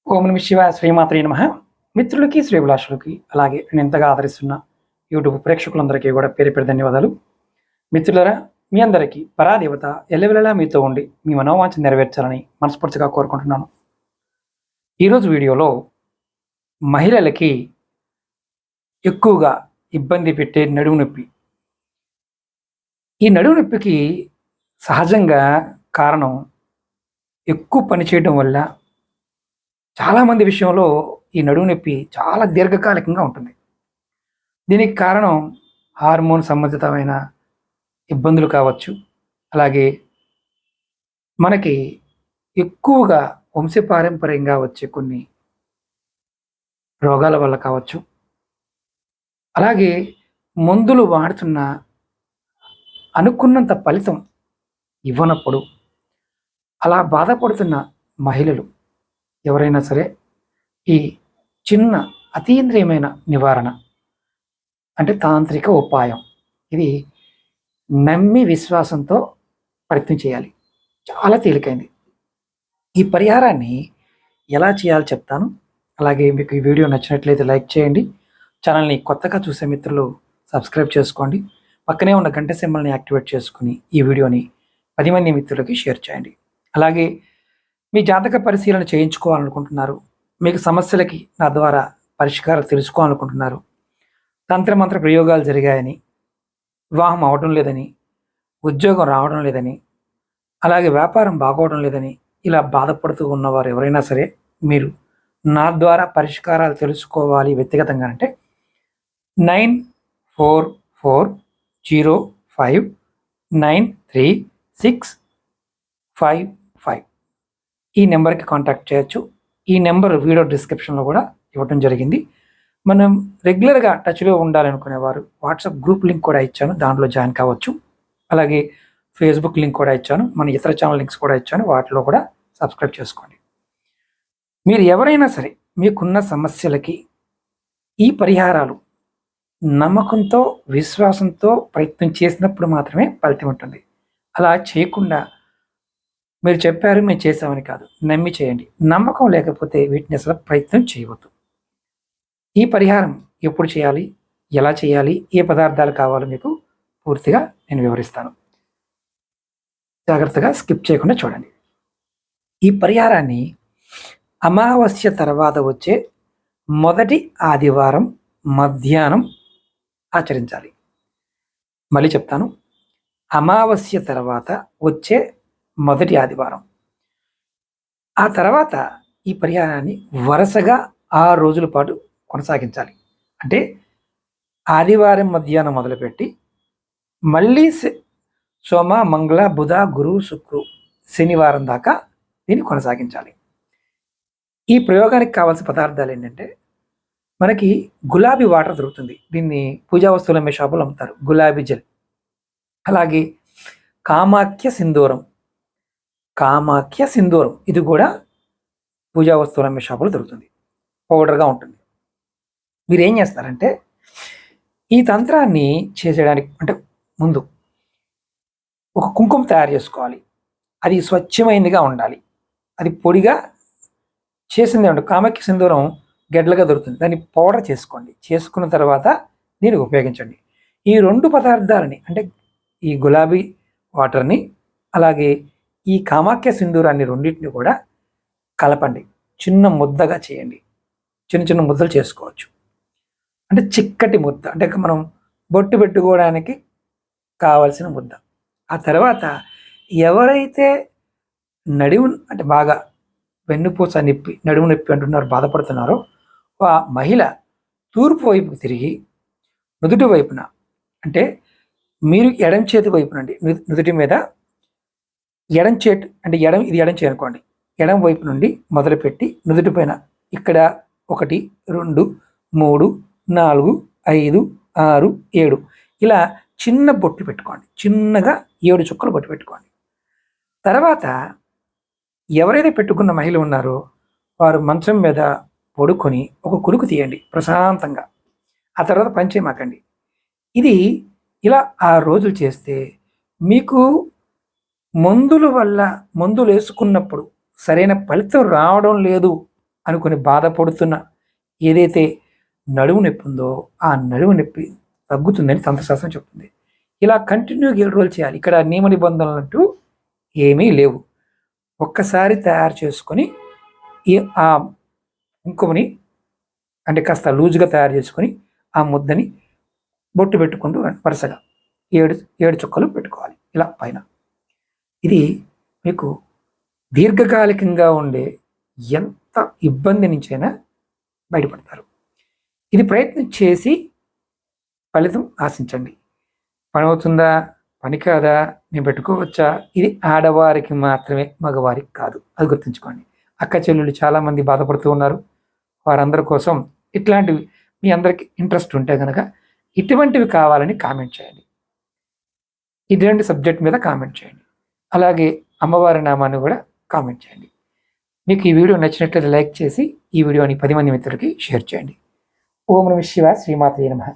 ఓం నమ శివాయ శ్రీమాత్రే నమః. మిత్రులకి శ్రీభిలాషులకి అలాగే నేను ఎంతగా ఆదరిస్తున్న యూట్యూబ్ ప్రేక్షకులందరికీ కూడా పేరు పేరు ధన్యవాదాలు. మిత్రులరా, మీ అందరికీ పరాదేవత ఎల్లవెల్లలా మీతో ఉండి మీ మనోవాంఛ నెరవేర్చాలని మనస్ఫూర్తిగా కోరుకుంటున్నాను. ఈరోజు వీడియోలో మహిళలకి ఎక్కువగా ఇబ్బంది పెట్టే నడుము నొప్పి. ఈ నడుము నొప్పికి సహజంగా కారణం ఎక్కువ పని చేయడం వల్ల. చాలామంది విషయంలో ఈ నడుము నొప్పి చాలా దీర్ఘకాలికంగా ఉంటుంది. దీనికి కారణం హార్మోన్ సంబంధితమైన ఇబ్బందులు కావచ్చు, అలాగే మనకి ఎక్కువగా వంశపారంపర్యంగా వచ్చే కొన్ని రోగాల వల్ల కావచ్చు, అలాగే మందులు వాడుతున్న అనుకున్నంత ఫలితం ఇవ్వనప్పుడు అలా బాధపడుతున్న మహిళలు ఎవరైనా సరే ఈ చిన్న అతీంద్రియమైన నివారణ అంటే తాంత్రిక ఉపాయం, ఇది నమ్మి విశ్వాసంతో ప్రయత్నం చేయాలి. చాలా తేలికైంది. ఈ పరిహారాన్ని ఎలా చేయాలో చెప్తాను. అలాగే మీకు ఈ వీడియో నచ్చినట్లయితే లైక్ చేయండి. ఛానల్ని కొత్తగా చూసే మిత్రులు సబ్స్క్రైబ్ చేసుకోండి. పక్కనే ఉన్న గంట సింబల్ని యాక్టివేట్ చేసుకుని ఈ వీడియోని 10 మంది మిత్రులకి షేర్ చేయండి. అలాగే మీ జాతక పరిశీలన చేయించుకోవాలనుకుంటున్నారు, మీకు సమస్యలకి నా ద్వారా పరిష్కారం తెలుసుకోవాలనుకుంటున్నారు, తంత్రమంత్ర ప్రయోగాలు జరిగాయని, వివాహం అవడం లేదని, ఉద్యోగం రావడం లేదని, అలాగే వ్యాపారం బాగోవడం లేదని ఇలా బాధపడుతూ ఉన్నవారు ఎవరైనా సరే మీరు నా ద్వారా పరిష్కారాలు తెలుసుకోవాలి వ్యక్తిగతంగా అంటే 9440593655 ఈ నెంబర్కి కాంటాక్ట్ చేయొచ్చు. ఈ నెంబర్ వీడియో డిస్క్రిప్షన్లో కూడా ఇవ్వడం జరిగింది. మనం రెగ్యులర్గా టచ్లో ఉండాలనుకునేవారు వాట్సాప్ గ్రూప్ లింక్ కూడా ఇచ్చాను, దాంట్లో జాయిన్ కావచ్చు. అలాగే ఫేస్బుక్ లింక్ కూడా ఇచ్చాను, మన ఇతర ఛానల్ లింక్స్ కూడా ఇచ్చాను, వాటిలో కూడా సబ్స్క్రైబ్ చేసుకోండి. మీరు ఎవరైనా సరే మీకున్న సమస్యలకి ఈ పరిహారాలు నమ్మకంతో విశ్వాసంతో ప్రయత్నం చేసినప్పుడు మాత్రమే ఫలితం ఉంటుంది. అలా చేయకుండా మీరు చెప్పారు మేము చేసామని కాదు, నమ్మి చేయండి. నమ్మకం లేకపోతే వీటిని అసలు ప్రయత్నం చేయవద్దు. ఈ పరిహారం ఎప్పుడు చేయాలి, ఎలా చేయాలి, ఏ పదార్థాలు కావాలో మీకు పూర్తిగా నేను వివరిస్తాను. జాగ్రత్తగా స్కిప్ చేయకుండా చూడండి. ఈ పరిహారాన్ని అమావాస్య తర్వాత వచ్చే మొదటి ఆదివారం మధ్యాహ్నం ఆచరించాలి. మళ్ళీ చెప్తాను, అమావాస్య తర్వాత వచ్చే మొదటి ఆదివారం. ఆ తర్వాత ఈ పరిహారాన్ని వరుసగా 6 రోజుల పాటు కొనసాగించాలి. అంటే ఆదివారం మధ్యాహ్నం మొదలుపెట్టి మళ్ళీ సోమ మంగళ బుధ గురు శుక్రు శనివారం దాకా దీన్ని కొనసాగించాలి. ఈ ప్రయోగానికి కావాల్సిన పదార్థాలు ఏంటంటే, మనకి గులాబీ వాటర్ దొరుకుతుంది, దీన్ని పూజా వస్తువులు అమ్మే షాపులో అమ్ముతారు, గులాబీ జెల్. అలాగే కామాఖ్య సింధూరం ఇది కూడా పూజా వస్తువులు అమ్మే షాపులో దొరుకుతుంది, పౌడర్గా ఉంటుంది. మీరు ఏం చేస్తారంటే, ఈ తంత్రాన్ని చేసేయడానికి అంటే ముందు ఒక కుంకుమ తయారు చేసుకోవాలి. అది స్వచ్ఛమైనదిగా ఉండాలి, అది పొడిగా చేసిందే ఉంటుంది. కామాఖ్య సింధూరం గెడ్డలుగా దొరుకుతుంది, దాన్ని పౌడర్ చేసుకోండి. చేసుకున్న తర్వాత దీన్ని ఉపయోగించండి. ఈ 2 పదార్థాలని అంటే ఈ గులాబీ వాటర్ని అలాగే ఈ కామాఖ్య సింధూరాన్ని రెండింటిని కూడా కలపండి. చిన్న ముద్దగా చేయండి, చిన్న చిన్న ముద్దలు చేసుకోవచ్చు. అంటే చిక్కటి ముద్ద, అంటే మనం బొట్టు పెట్టుకోవడానికి కావలసిన ముద్ద. ఆ తర్వాత ఎవరైతే నడుము అంటే బాగా వెన్నుపూస నొప్పి నడుము నొప్పి అంటున్నారు, బాధపడుతున్నారో ఆ మహిళ తూర్పు వైపుకు తిరిగి నుదుటి వైపున అంటే మీరు ఎడం చేతి వైపునండి నుదుటి మీద ఎడం చేతి అంటే ఇది ఎడం చేయి అనుకోండి, ఎడం వైపు నుండి మొదలుపెట్టి నుదుటి పైన ఇక్కడ 1 2 3 4 5 6 7 ఇలా చిన్న బొట్లు పెట్టుకోండి. చిన్నగా 7 చుక్కలు బొట్టు పెట్టుకోండి. తర్వాత ఎవరైతే పెట్టుకున్న మహిళ ఉన్నారో వారు మంచం మీద పడుకొని ఒక కులుకు తీయండి ప్రశాంతంగా. ఆ తర్వాత పని చేయమాకండి. ఇది ఇలా 6 రోజులు చేస్తే మీకు మందులు వేసుకున్నప్పుడు సరైన ఫలితం రావడం లేదు అనుకుని బాధపడుతున్న ఏదైతే నడుము నొప్పి ఉందో ఆ నడుము నొప్పి తగ్గుతుందని తంత్రశాస్త్రం చెప్తుంది. ఇలా కంటిన్యూగా 7 రోజులు చేయాలి. ఇక్కడ నియమ నిబంధనలు అంటూ ఏమీ లేవు. ఒక్కసారి తయారు చేసుకొని ఆ కుంకుమని అంటే కాస్త లూజుగా తయారు చేసుకొని ఆ ముద్దని బొట్టు పెట్టుకుంటూ వరుసగా 7 చుక్కలు పెట్టుకోవాలి ఇలా పైన. ఇది మీకు దీర్ఘకాలికంగా ఉండే ఎంత ఇబ్బంది నుంచైనా బయటపడతారు. ఇది ప్రయత్నం చేసి ఫలితం ఆశించండి. పని అవుతుందా, పని కాదా, నేను పెట్టుకోవచ్చా, ఇది ఆడవారికి మాత్రమే, మగవారికి కాదు. అది గుర్తుంచుకోండి. అక్క చెల్లెలు చాలామంది బాధపడుతూ ఉన్నారు. వారందరి కోసం ఇట్లాంటివి మీ అందరికి ఇంట్రెస్ట్ ఉంటే కనుక ఇటువంటివి కావాలని కామెంట్ చేయండి. ఇటువంటి సబ్జెక్ట్ మీద కామెంట్ చేయండి. అలాగే అమ్మవారి నామాన్ని కూడా కామెంట్ చేయండి. మీకు ఈ వీడియో నచ్చినట్లయితే లైక్ చేసి ఈ వీడియోని 10 మంది మిత్రులకి షేర్ చేయండి. ఓం నమః శివాయ. శ్రీమాత్రే నమః.